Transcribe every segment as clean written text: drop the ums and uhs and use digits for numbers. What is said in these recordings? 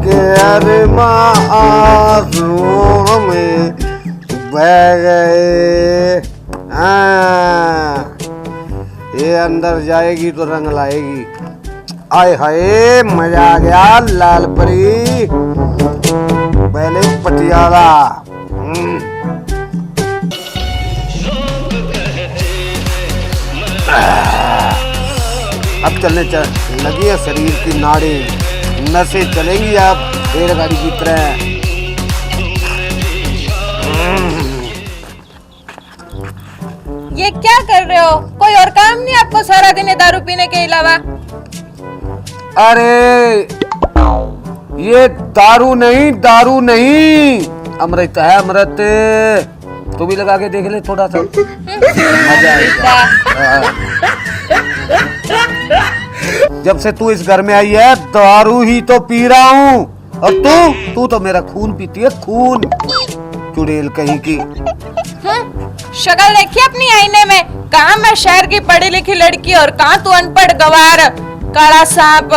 के अरमां आंसुओं में बह गए। ये अंदर जाएगी तो रंग लाएगी। आय हाय मजा आ गया लाल परी, पहले पटियाला। अब चलने लगी है शरीर की नाड़ी, नसें चलेंगी अब रेलगाड़ी की तरह। ये क्या कर रहे हो? कोई और काम नहीं आपको सारा दिन दारू पीने के अलावा? अरे ये दारू नहीं अमृत है, अमृत। तू भी लगा के देख ले थोड़ा सा, मजा आएगा। जब से तू इस घर में आई है दारू ही तो पी रहा हूँ। और तू तो मेरा खून पीती है, खून। चुड़ैल कहीं की। शक्ल देखी अपनी आईने में? कहाँ मैं शहर की पढ़ी लिखी लड़की और कहाँ तू अनपढ़ गवार काला सांप।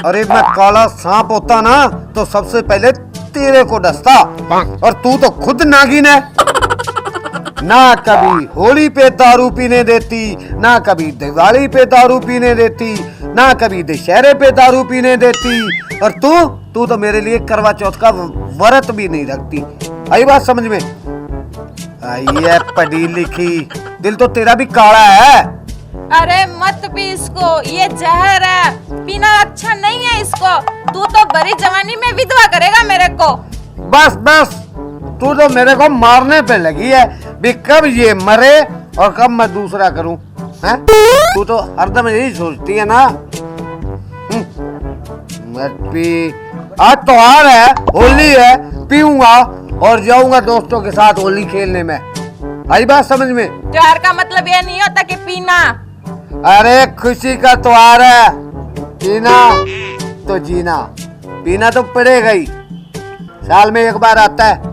अरे मैं काला सांप होता ना तो सबसे पहले तेरे को डसता। और तू तो खुद नागिन है। ना कभी होली पे दारू पीने देती, ना कभी दिवाली पे दारू पीने देती, ना कभी दशहरे पे दारू पीने देती। और तू तो मेरे लिए करवा चौथ का व्रत भी नहीं रखती। आई बात समझ में? आई है पढ़ी लिखी, दिल तो तेरा भी काला है। अरे मत पी इसको, ये जहर है, पीना अच्छा नहीं है इसको। तू तो बड़ी जवानी में विधवा करेगा मेरे को। बस तू तो मेरे को मारने पे लगी है भी, कब ये मरे और कब मैं दूसरा करूं। हैं? तू तो हरदम यही सोचती है ना। मत पी, आज त्योहार है, होली है, पीऊंगा और जाऊंगा दोस्तों के साथ होली खेलने में। आई बात समझ में? त्योहार का मतलब ये नहीं होता कि पीना। अरे खुशी का त्योहार है, पीना तो जीना, पीना तो पड़ेगा ही, साल में एक बार आता है।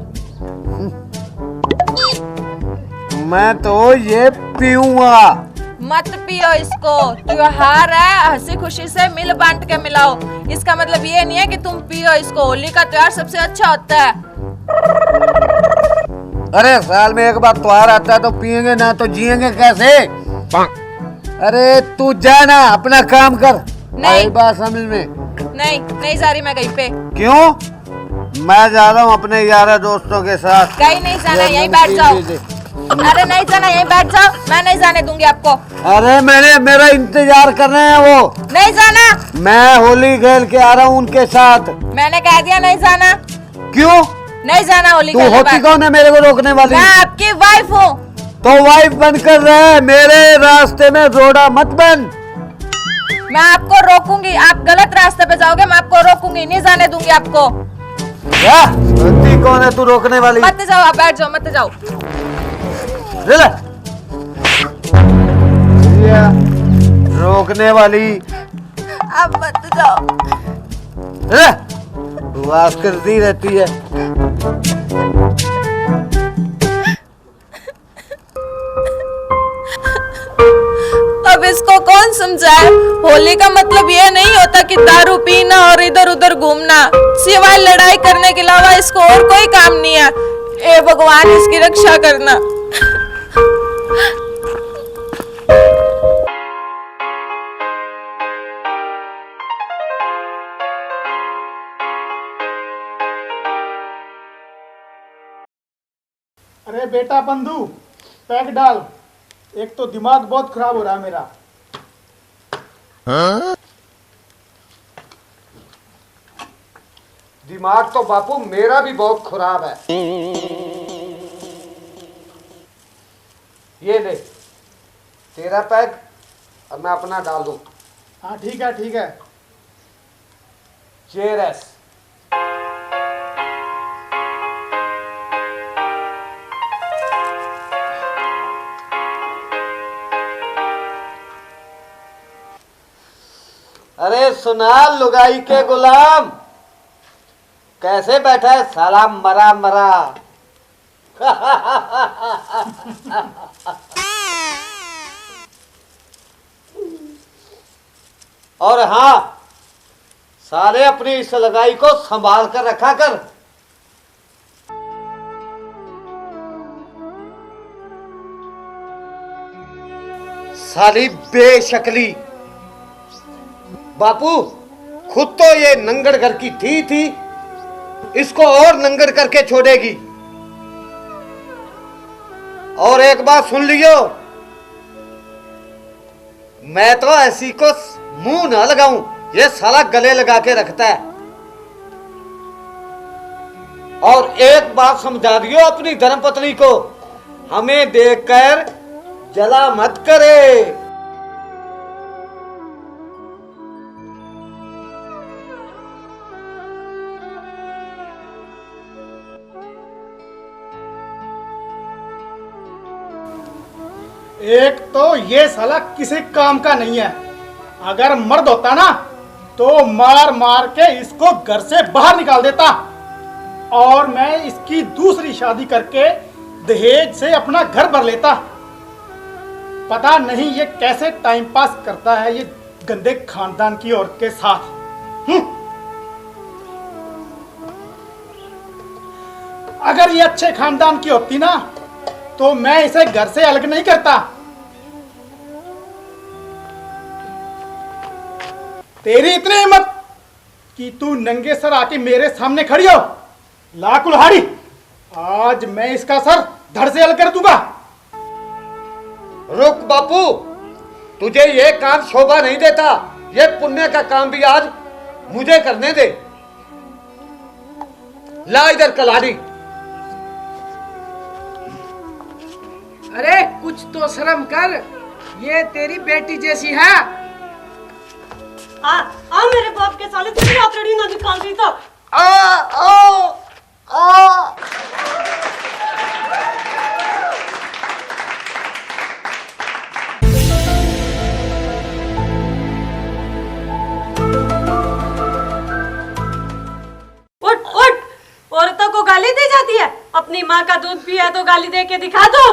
मैं तो ये पीऊंगा। मत पियो इसको, त्योहार है, हंसी खुशी से मिल बांट के मिलाओ। इसका मतलब ये नहीं है कि तुम पियो इसको। होली का त्योहार सबसे अच्छा होता है। अरे साल में एक बार त्योहार आता है तो पिएंगे ना तो जिएंगे कैसे? अरे तू जा ना, अपना काम कर। नहीं बात समझ में? नहीं जा रही मैं कहीं पे। क्यों? मैं जा रहा हूँ अपने यार दोस्तों के साथ। कहीं नहीं जाना, यहीं बैठ जाओ। अरे नहीं जाना, यहीं बैठ जाओ, मैं नहीं जाने दूंगी आपको। अरे मेरा इंतजार कर रहे हैं वो। नहीं जाना। मैं होली खेल के आ रहा हूँ उनके साथ। मैंने कह दिया नहीं जाना। क्यों? नहीं जाना होली तू होती कौन है मेरे को रोकने वाली? मैं आपकी वाइफ हूँ। तो वाइफ बनकर रहे, मेरे रास्ते में रोड़ा मत बन। मैं आपको रोकूंगी, आप गलत रास्ते पे जाओगे, मैं आपको रोकूंगी, नहीं जाने दूंगी आपको। क्या? होती कौन है तू रोकने वाली? मत जाओ, आप बैठ जाओ, मत जाओ। रोकने वाली, अब मत जाओ। बकवास करती रहती है। अब इसको कौन समझाए? होली का मतलब ये नहीं होता कि दारू पीना और इधर उधर घूमना, सिवाय लड़ाई करने के अलावा इसको और कोई काम नहीं है। ए भगवान, इसकी रक्षा करना। अरे बेटा बंधु, पैक डाल। एक तो दिमाग बहुत खराब हो रहा है मेरा। दिमाग तो बापू मेरा भी बहुत खराब है। ये ले तेरा पैक, अब मैं अपना डाल दूं। हाँ ठीक है ठीक है। चेयर्स। अरे सुना लुगाई के गुलाम, कैसे बैठा है साला मरा मरा। और हाँ, साले अपनी इस लगाई को संभाल कर रखा कर। साली बेशकली। बापू खुद तो ये नंगड़ घर की थी, इसको और नंगड़ करके छोड़ेगी। और एक बात सुन लियो, मैं तो ऐसी को मुंह ना लगाऊं, ये साला गले लगा के रखता है। और एक बात समझा दियो अपनी धर्मपत्नी को, हमें देखकर जला मत करे। एक तो ये साला किसी काम का नहीं है। अगर मर्द होता ना तो मार मार के इसको घर से बाहर निकाल देता और मैं इसकी दूसरी शादी करके दहेज से अपना घर भर लेता। पता नहीं ये कैसे टाइम पास करता है ये गंदे खानदान की औरत के साथ। अगर ये अच्छे खानदान की होती ना तो मैं इसे घर से अलग नहीं करता। तेरी इतनी हिम्मत कि तू नंगे सर आके मेरे सामने खड़ी हो। ला कुल्हाड़ी, आज मैं इसका सर धड़ से अलग कर दूंगा। रुक बापू, तुझे ये काम शोभा नहीं देता। ये पुण्य का काम भी आज मुझे करने दे। ला इधर कुल्हाड़ी। अरे कुछ तो शर्म कर, ये तेरी बेटी जैसी है। आ मेरे बाप के साले, तेरी आतड़ी ना निकाल दी तो। आ आ आ उठ उठ, औरतों को गाली दी जाती है। अपनी माँ का दूध पिया तो गाली दे के दिखा दो।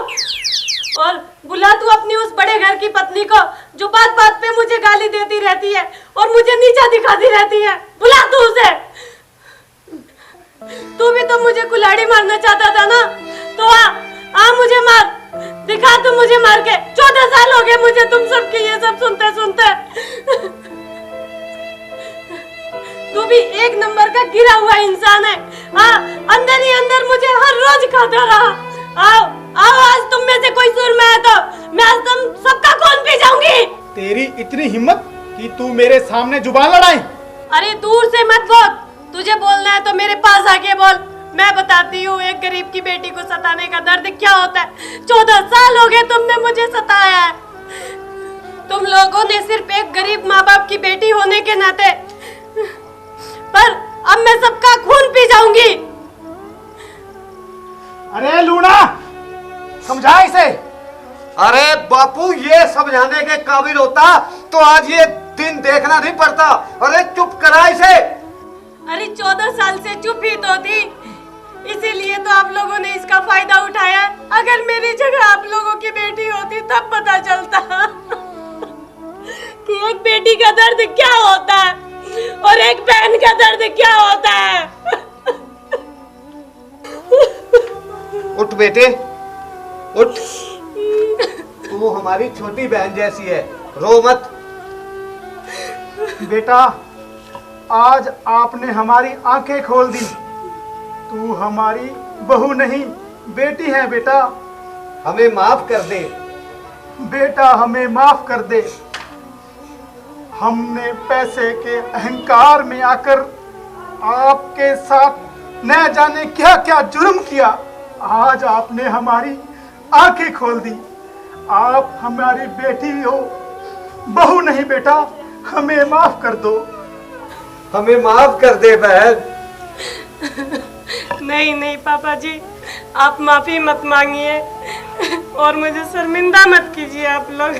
और बुला तू अपनी उस बड़े घर की पत्नी को जो बात बात पे मुझे गाली देती रहती है और मुझे नीचा दिखाती रहती है। बुला तू उसे। तू भी तो मुझे कुल्हाड़ी मारना चाहता था ना, तो आ मुझे मार। दिखा तू मुझे मार के। 14 साल हो गए मुझे तुम सबके ये सब सुनते सुनते। तू भी एक नंबर का गिरा हुआ इंसान है। हाँ, अंदर ही अंदर मुझे हर रोज खाता रहा। आओ आओ, आज तुम में से कोई सुर में है तो मैं आज तुम सबका खून पी जाऊंगी। तेरी इतनी हिम्मत कि तू मेरे सामने जुबान लड़ाई। अरे दूर से मत बोल, तुझे बोलना है तो मेरे पास आके बोल। मैं बताती हूँ एक गरीब की बेटी को सताने का दर्द क्या होता है। 14 साल हो गए तुमने मुझे सताया है। तुम लोगों ने सिर्फ एक गरीब माँ बाप की बेटी होने के नाते, पर अब मैं सबका खून पी जाऊंगी। अरे लूना, समझा इसे। अरे बापू, ये समझाने के काबिल होता तो आज ये दिन देखना नहीं पड़ता। अरे चुप करा इसे। अरे 14 साल से चुप ही तो थी, इसीलिए तो आप लोगों ने इसका फायदा उठाया। अगर मेरी जगह आप लोगों की बेटी होती तब पता चलता कि एक बेटी का दर्द क्या होता है और एक बहन का दर्द क्या होता है। उठ बेटे उठ, तू हमारी छोटी बहन जैसी है, रो मत। बेटा, आज आपने हमारी आंखें खोल दी। तू हमारी बहू नहीं बेटी है। बेटा हमें माफ कर दे। बेटा हमें माफ कर दे। हमने पैसे के अहंकार में आकर आपके साथ न जाने क्या क्या जुर्म किया। आज आपने हमारी आंखें खोल दी। आप हमारी बेटी हो, बहू नहीं। बेटा हमें माफ कर दो। हमें माफ कर दे बहन। नहीं नहीं पापा जी, आप माफी मत मांगिए और मुझे शर्मिंदा मत कीजिए आप लोग।